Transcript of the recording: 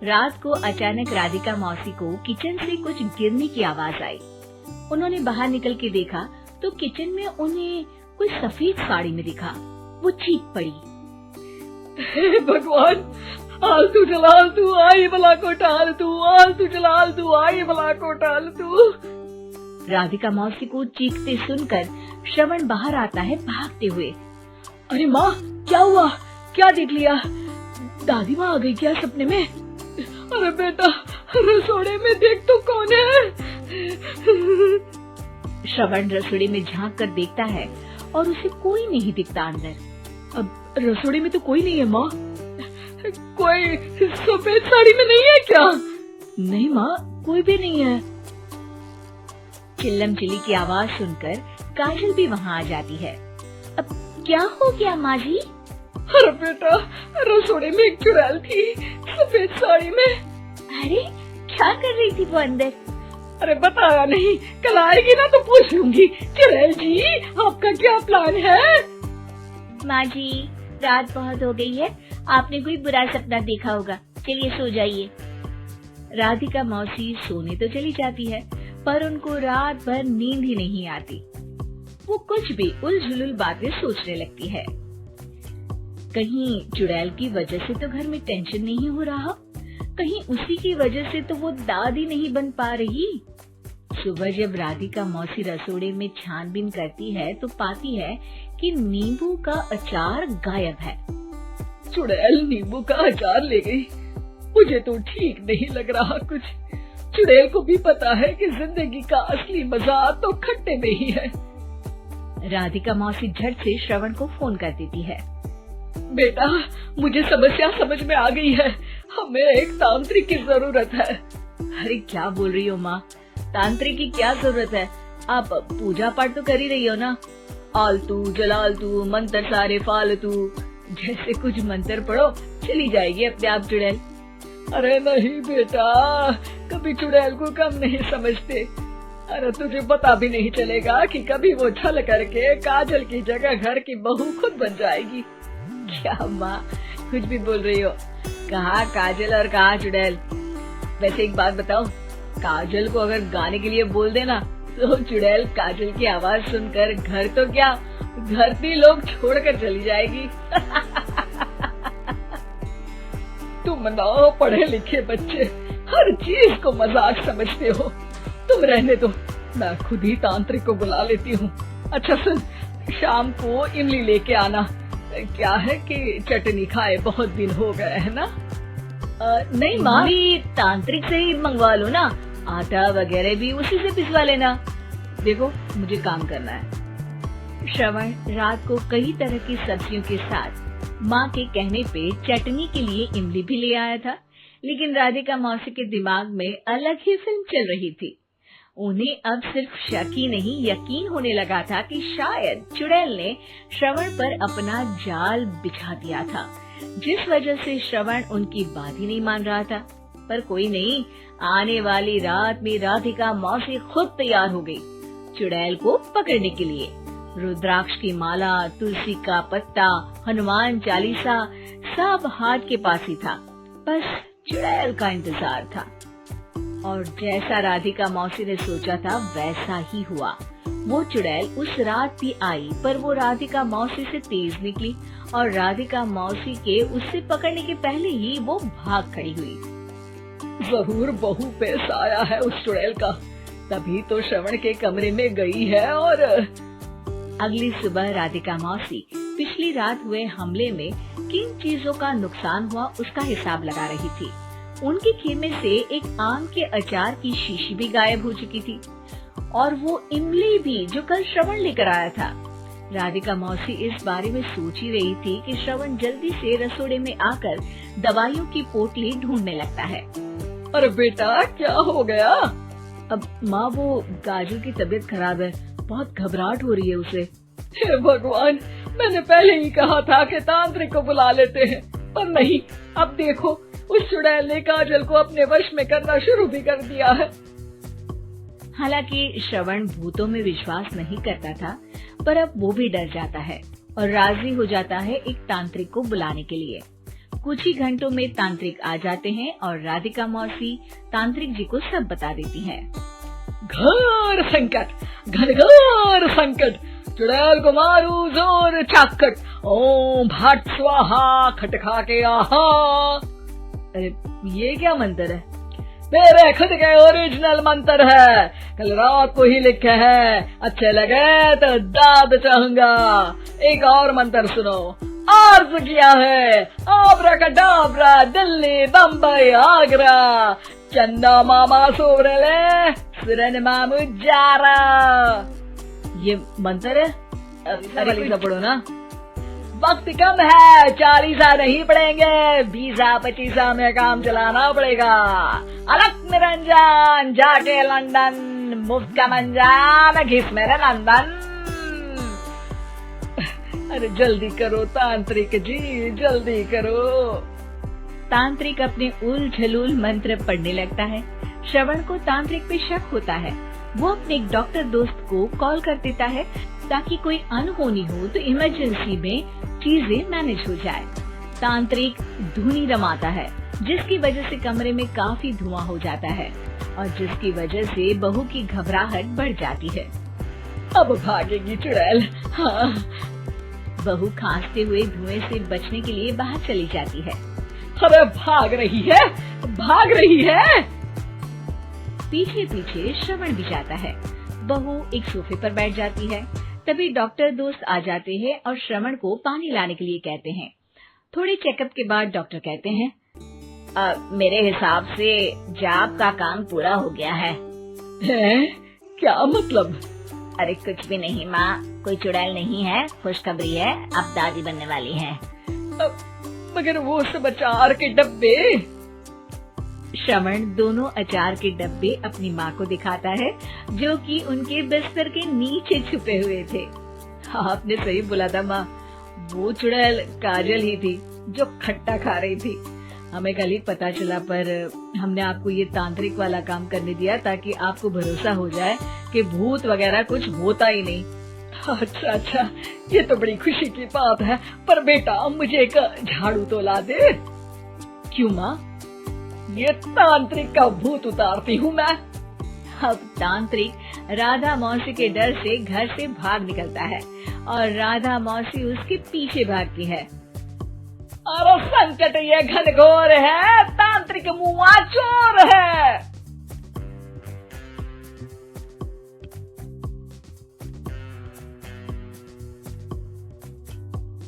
रात को अचानक राधिका मौसी को किचन से कुछ गिरने की आवाज आई। उन्होंने बाहर निकल के देखा तो किचन में उन्हें कोई सफेद साड़ी में दिखा। वो चीख पड़ी, हे भगवान, आलतू जलालतू आई भला को टालतू, आलतू जलालतू आई भला को टालतू। राधिका मौसी को चीखते सुनकर श्रवण बाहर आता है भागते हुए। अरे माँ, क्या हुआ? क्या देख लिया? दादी माँ आ गई क्या सपने में? अरे बेटा, रसोड़े में देख तो कौन है? श्रवण रसोड़े में झांक कर देखता है और उसे कोई नहीं दिखता अंदर। अब रसोड़े में तो कोई नहीं है माँ। कोई सफेद साड़ी में नहीं है क्या? नहीं माँ, कोई भी नहीं है। चिल्लम चिल्ली की आवाज सुनकर काजल भी वहाँ आ जाती है। अब क्या हो गया माँ जी? अरे बेटा, रसोड़े में एक चुड़ैल थी सफेद साड़ी में। अरे क्या कर रही थी वो अंदर? अरे बताया नहीं, कल आएगी ना तो पूछ लूंगी। चुड़ैल जी, आपका क्या प्लान है? माँ जी, रात बहुत हो गई है, आपने कोई बुरा सपना देखा होगा, चलिए सो जाइए। राधिका मौसी सोने तो चली जाती है पर उनको रात भर नींद ही नहीं आती। वो कुछ भी उलझुल बातें सोचने लगती है। कहीं चुड़ैल की वजह से तो घर में टेंशन नहीं हो रहा, कहीं उसी की वजह से तो वो दादी नहीं बन पा रही। सुबह जब राधिका मौसी रसोड़े में छानबीन करती है तो पाती है कि नींबू का अचार गायब है। चुड़ैल नींबू का अचार ले गई, मुझे तो ठीक नहीं लग रहा कुछ। चुड़ैल को भी पता है कि जिंदगी का असली मजा तो खट्टे में ही है। राधिका मौसी झट से श्रवण को फोन कर देती है। बेटा, मुझे समस्या समझ में आ गई है, हमें एक तांत्रिक की जरूरत है। अरे क्या बोल रही हो माँ, तांत्रिक की क्या जरूरत है? आप पूजा पाठ तो कर ही रही हो ना। आलतू जलालतू मंत्र सारे फालतू जैसे कुछ मंत्र पढ़ो, चली जाएगी अपने आप चुड़ैल। अरे नहीं बेटा, कभी चुड़ैल को कम नहीं समझते। अरे तुझे पता भी नहीं चलेगा कि कभी वो छल करके काजल की जगह घर की बहू खुद बन जाएगी। क्या माँ, कुछ भी बोल रही हो? कहाँ काजल और कहाँ चुड़ैल? वैसे एक बात बताओ, काजल को अगर गाने के लिए बोल देना तो चुड़ैल काजल की आवाज सुनकर घर तो क्या, धरती लोग छोड़कर चली जाएगी। तुम ना पढ़े लिखे बच्चे हर चीज को मजाक समझते हो। तुम रहने दो, मैं खुद ही तांत्रिक को बुला लेती हूँ। अच्छा सुन, शाम को इमली लेके आना। क्या है कि चटनी खाए बहुत दिन हो गए है ना? नहीं माँ, तांत्रिक से ही मंगवा लो ना, आटा वगैरह भी उसी से पिसवा लेना। देखो मुझे काम करना है। श्रवण रात को कई तरह की सब्जियों के साथ माँ के कहने पे चटनी के लिए इमली भी ले आया था, लेकिन राधिका मौसी के दिमाग में अलग ही फिल्म चल रही थी। उन्हें अब सिर्फ शक ही नहीं यकीन होने लगा था कि शायद चुड़ैल ने श्रवण पर अपना जाल बिछा दिया था, जिस वजह से श्रवण उनकी बात ही नहीं मान रहा था। पर कोई नहीं, आने वाली रात में राधिका मौसी खुद तैयार हो गई चुड़ैल को पकड़ने के लिए। रुद्राक्ष की माला, तुलसी का पत्ता, हनुमान चालीसा सब हाथ के पास ही था, बस चुड़ैल का इंतजार था। और जैसा राधिका मौसी ने सोचा था वैसा ही हुआ। वो चुड़ैल उस रात भी आई, पर वो राधिका मौसी से तेज निकली और राधिका मौसी के उससे पकड़ने के पहले ही वो भाग खड़ी हुई। जरूर बहू पे साया है उस चुड़ैल का, तभी तो श्रवण के कमरे में गई है। और अगली सुबह राधिका मौसी पिछली रात हुए हमले में किन चीजों का नुकसान हुआ उसका हिसाब लगा रही थी। उनके खेमे से एक आम के अचार की शीशी भी गायब हो चुकी थी और वो इमली भी जो कल श्रवण लेकर आया था। राधिका मौसी इस बारे में सोच ही रही थी कि श्रवण जल्दी से रसोड़े में आकर दवाइयों की पोटली ढूंढने लगता है। अरे बेटा, क्या हो गया? अब माँ, वो काजल की तबीयत खराब है, बहुत घबराहट हो रही है उसे। हे भगवान, मैंने पहले ही कहा था कि तांत्रिक को बुला लेते हैं, पर नहीं। अब देखो, उस चुड़ैल ने काजल को अपने वश में करना शुरू भी कर दिया है। हालांकि श्रवण भूतों में विश्वास नहीं करता था, पर अब वो भी डर जाता है और राजी हो जाता है एक तांत्रिक को बुलाने के लिए। कुछ ही घंटों में तांत्रिक आ जाते हैं और राधिका मौसी तांत्रिक जी को सब बता देती है। घोर संकट, घनघोर संकट, चुड़ैल को मारू जोर चाकट, ओम भट स्वाहा खटखा के आहा। अरे ये क्या मंत्र है? मेरे खुद के ओरिजिनल मंत्र है, कल रात को ही लिखे हैं, अच्छे लगे तो दाद चाहूंगा। एक और मंत्र सुनो, अर्ज किया है आब्राकडाब्रा, दिल्ली बम्बई आगरा, चंदा मामा सोबरले सुरन मामू जारा। ये मंत्र है? अरे पढ़ो ना। वक्त कम है, 40 नहीं पड़ेंगे, 20-25 में काम चलाना पड़ेगा। अलग निरंजन जाके लंदन, मुफ्त का मंजान घिस मेरे लंदन। अरे जल्दी करो तांत्रिक जी, जल्दी करो। तांत्रिक अपने उल झलूल मंत्र पढ़ने लगता है। श्रवण को तांत्रिक पे शक होता है। वो अपने एक डॉक्टर दोस्त को कॉल कर देता है ताकि कोई अनहोनी हो तो इमरजेंसी में चीजें मैनेज हो जाए। तांत्रिक धुनी रमाता है, जिसकी वजह से कमरे में काफी धुआं हो जाता है और जिसकी वजह से बहू की घबराहट बढ़ जाती है। अब भागेगी चुड़ैल। हाँ। बहू खांसते हुए धुएं से बचने के लिए बाहर चली जाती है। अरे भाग रही है, भाग रही है। पीछे पीछे श्रवण भी जाता है। बहू एक सोफे पर बैठ जाती है। तभी डॉक्टर दोस्त आ जाते हैं और श्रवण को पानी लाने के लिए कहते हैं। थोड़े चेकअप के बाद डॉक्टर कहते हैं, मेरे हिसाब से जाप का काम पूरा हो गया है। क्या मतलब? अरे कुछ भी नहीं माँ, कोई चुड़ैल नहीं है, खुशखबरी है, अब दादी बनने वाली है। मगर वो सब अचार के डब्बे। श्रवण दोनों अचार के डब्बे अपनी माँ को दिखाता है, जो कि उनके बिस्तर के नीचे छुपे हुए थे। आपने सही बोला था माँ, वो चुड़ैल काजल ही थी जो खट्टा खा रही थी। हमें कल ही पता चला, पर हमने आपको ये तांत्रिक वाला काम करने दिया ताकि आपको भरोसा हो जाए कि भूत वगैरह कुछ होता ही नहीं। अच्छा, ये तो बड़ी खुशी की बात है, पर बेटा मुझे एक झाड़ू तो ला दे। क्यों माँ? ये तांत्रिक का भूत उतारती हूँ मैं। अब तांत्रिक राधा मौसी के डर से घर से भाग निकलता है और राधा मौसी उसके पीछे भागती है। अरे संकट ये घनघोर है, तांत्रिक मुआ चोर है।